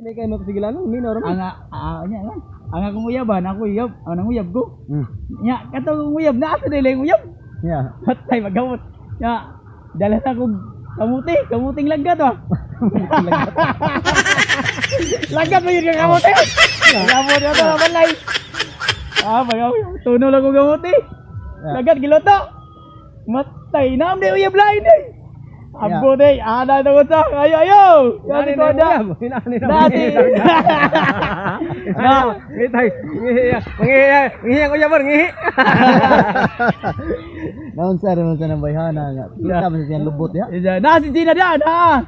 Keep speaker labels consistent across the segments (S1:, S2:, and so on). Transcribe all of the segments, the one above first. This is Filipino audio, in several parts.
S1: Hindi kayo magsigilan ng minor mo.
S2: Nya nga. Ang akong uyaban, ako uyab, ang uyab ko.
S1: Hmm.
S2: Nya katong uyab na asa dili uyab.
S1: Yeah.
S2: Patay magamot. Nya dala na kog kamuting lagat ah. Lagat mo yun ka kamuti. Gamot yun na balay. Magaw. Tuno lang ko kamuti. Lagat giloto. Matay na am di uyab lain eh. Abo day, ana na ko sa. Ayo. Dati ko da. Dati.
S1: Na, ngitay. Ngihi ko yabar, ngihi. Naon sa nang bayhana nga. Kita man siyang lubot ya.
S2: Na si Gina da na.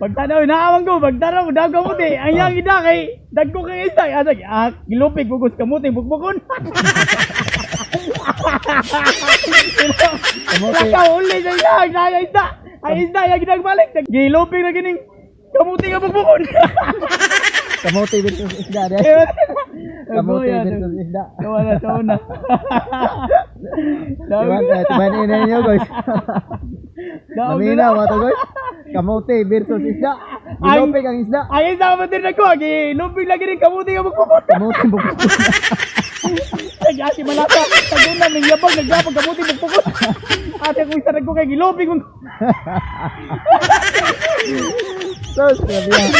S2: Pagtanaw naawang ko, pagtanaw daw kamuti. Ang yang ida kay dagko kay isa. Gilupig bugos kamuti bugbukon. Lakaw uli sa isda. Ay isda yung ginagbalik. Gilupig na gining kamuti nga bugbukon.
S1: Kamote versus isda deh. Kamote versus isda.
S2: Tawa.
S1: Teman ini nyo guys. Namina mo to guys. Kamote versus isda. Gilupig ang isda.
S2: Ay isda ka matin na ko. Gilupig lagi rin kamuti nga bugbukon.
S1: Kamote bugbukon.
S2: Kasi malasa. Tagunan ng yabang. Nagbapag kamuti bugbukon. Ate ko isa nagko kay gilupig.
S1: Sos, grabe yan.